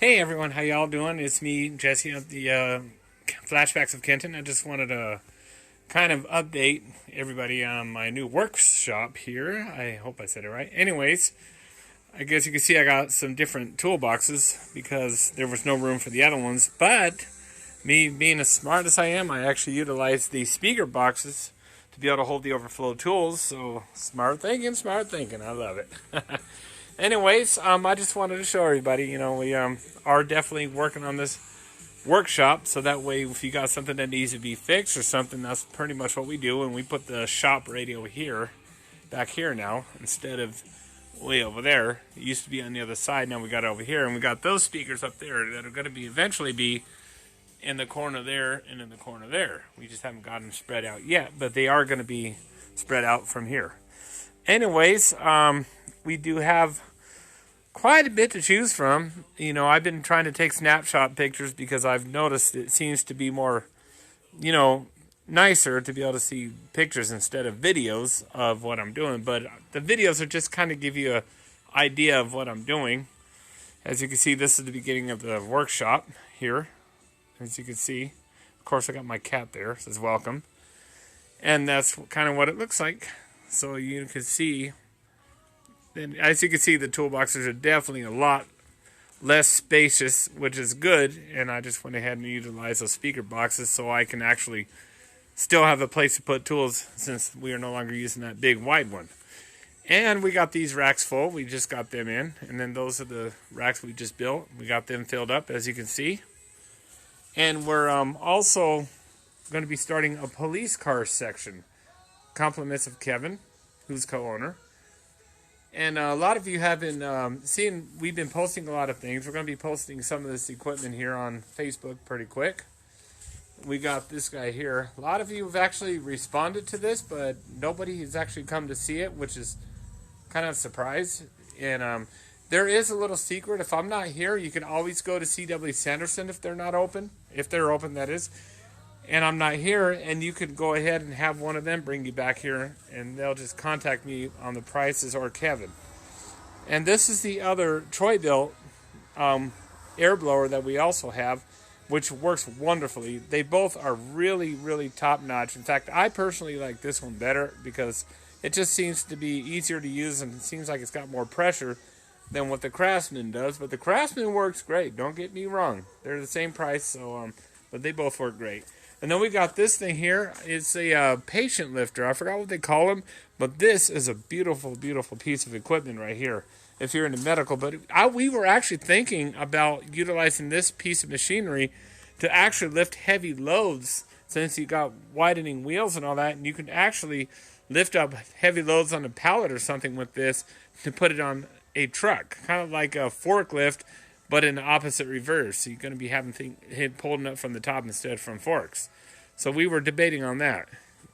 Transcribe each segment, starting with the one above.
Hey everyone, how y'all doing? It's me, Jesse, of the Flashbacks of Kenton. I just wanted to kind of update everybody on my new workshop here. I hope I said it right. Anyways, I guess you can see I got some different toolboxes because there was no room for the other ones. But me being as smart as I am, I actually utilized the speaker boxes to be able to hold the overflow tools. So smart thinking, smart thinking. I love it. Anyways, I just wanted to show everybody, we are definitely working on this workshop, so that way if you got something that needs to be fixed or something, that's pretty much what we do. And we put the shop radio here, back here now, instead of way over there. It used to be on the other side, now we got it over here, and we got those speakers up there that are going to be eventually be in the corner there and in the corner there. We just haven't got them spread out yet, but they are going to be spread out from here. Anyways, we do have quite a bit to choose from. I've been trying to take snapshot pictures because I've noticed it seems to be more, nicer to be able to see pictures instead of videos of what I'm doing. But the videos are just kind of give you an idea of what I'm doing. As you can see, this is the beginning of the workshop here. As you can see, of course, I got my cat there. It says welcome. And that's kind of what it looks like. So you can see, and as you can see, the toolboxes are definitely a lot less spacious, which is good. And I just went ahead and utilized those speaker boxes so I can actually still have a place to put tools since we are no longer using that big wide one. And we got these racks full. We just got them in. And then those are the racks we just built. We got them filled up, as you can see. And we're also going to be starting a police car section. Compliments of Kevin, who's co-owner. And a lot of you have been seeing, we've been posting a lot of things. We're going to be posting some of this equipment here on Facebook pretty quick. We got this guy here. A lot of you have actually responded to this, but nobody has actually come to see it, which is kind of a surprise. And there is a little secret. If I'm not here, you can always go to C.W. Sanderson if they're not open. If they're open, that is. And I'm not here, and you could go ahead and have one of them bring you back here, and they'll just contact me on the prices, or Kevin. And this is the other Troy-Bilt air blower that we also have, which works wonderfully. They both are really, really top-notch. In fact, I personally like this one better because it just seems to be easier to use, and it seems like it's got more pressure than what the Craftsman does. But the Craftsman works great, don't get me wrong. They're the same price, so but they both work great. And then we got this thing here. It's a patient lifter. I forgot what they call them, but this is a beautiful, beautiful piece of equipment right here if you're into medical. But we were actually thinking about utilizing this piece of machinery to actually lift heavy loads, since you got widening wheels and all that, and you can actually lift up heavy loads on a pallet or something with this to put it on a truck, kind of like a forklift, but in the opposite reverse. So you're going to be having things pulling up from the top instead of from forks. So we were debating on that.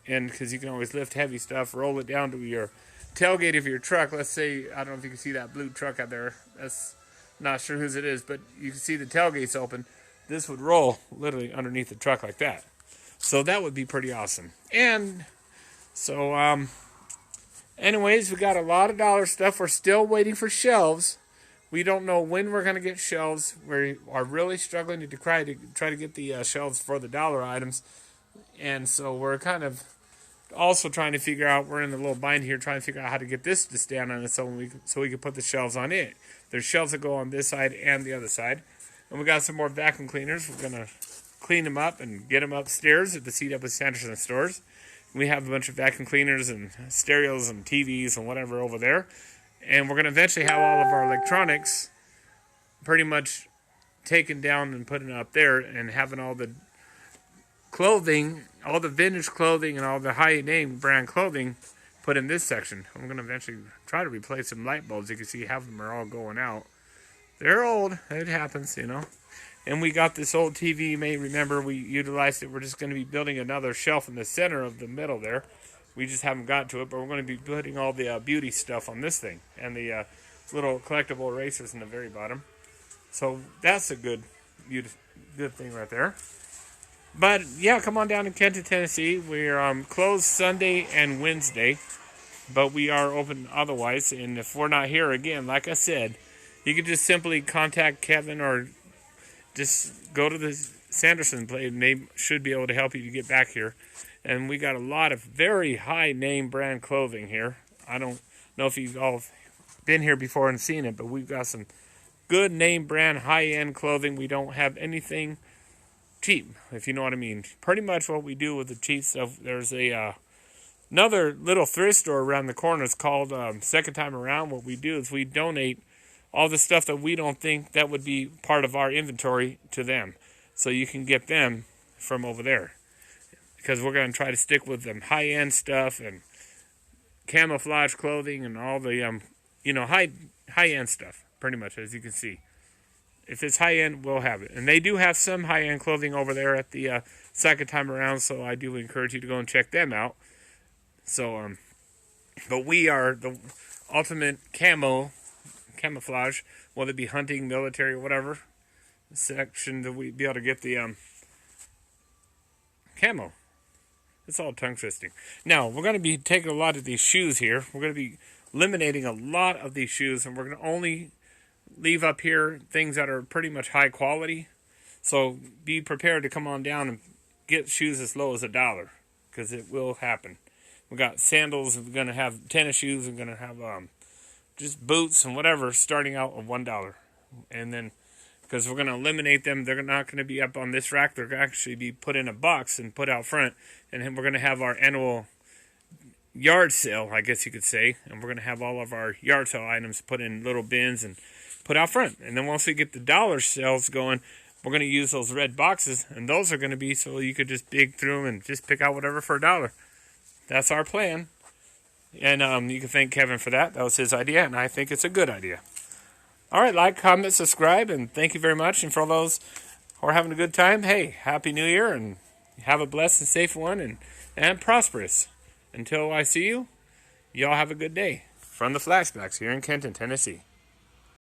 And because you can always lift heavy stuff, roll it down to your tailgate of your truck. Let's say, I don't know if you can see that blue truck out there. That's not sure whose it is, but you can see the tailgate's open. This would roll literally underneath the truck like that. So that would be pretty awesome. And so, anyways, we got a lot of dollar stuff. We're still waiting for shelves. We don't know when we're going to get shelves. We are really struggling to try to get the shelves for the dollar items. And so we're kind of also trying to figure out, we're in a little bind here, trying to figure out how to get this to stand on it so we can put the shelves on it. There's shelves that go on this side and the other side. And we got some more vacuum cleaners. We're going to clean them up and get them upstairs at the C.W. Sanderson stores. We have a bunch of vacuum cleaners and stereos and TVs and whatever over there. And we're going to eventually have all of our electronics pretty much taken down and putting up there, and having all the clothing, all the vintage clothing and all the high-name brand clothing put in this section. I'm going to eventually try to replace some light bulbs. You can see half of them are all going out. They're old. It happens, And we got this old TV. You may remember we utilized it. We're just going to be building another shelf in the center of the middle there. We just haven't got to it, but we're going to be putting all the beauty stuff on this thing. And the little collectible erasers in the very bottom. So that's a good thing right there. But yeah, come on down to Kenton, Tennessee. We're closed Sunday and Wednesday, but we are open otherwise. And if we're not here again, like I said, You could just simply contact Kevin or just go to the Sanderson place, and they should be able to help you to get back here. And we got a lot of very high name brand clothing here. I don't know if you've all been here before and seen it, but we've got some good name brand high end clothing. We don't have anything cheap, if you know what I mean. Pretty much what we do with the cheap stuff, there's a another little thrift store around the corner. It's called Second Time Around. What we do is we donate all the stuff that we don't think that would be part of our inventory to them, so you can get them from over there, because we're going to try to stick with them high-end stuff and camouflage clothing and all the high-end stuff, pretty much, as you can see. If it's high-end, we'll have it. And they do have some high-end clothing over there at the Second Time Around, so I do encourage you to go and check them out. So, but we are the ultimate camouflage, whether it be hunting, military, whatever section that we be able to get the camo. It's all tongue twisting. Now, we're going to be taking a lot of these shoes here. We're going to be eliminating a lot of these shoes, and we're going to only leave up here things that are pretty much high quality. So be prepared to come on down and get shoes as low as $1, because it will happen. We got sandals. We're going to have tennis shoes. We're going to have just boots and whatever starting out at $1. And then, because we're going to eliminate them, they're not going to be up on this rack. They're going to actually be put in a box and put out front. And then we're going to have our annual yard sale, I guess you could say. And we're going to have all of our yard sale items put in little bins and put out front. And then once we get the dollar sales going, we're going to use those red boxes. And those are going to be so you could just dig through them and just pick out whatever for $1. That's our plan. And you can thank Kevin for that. That was his idea, and I think it's a good idea. All right, like, comment, subscribe, and thank you very much. And for all those who are having a good time, hey, Happy New Year, and have a blessed and safe one, and prosperous. Until I see you, y'all have a good day. From the Flashbacks here in Kenton, Tennessee.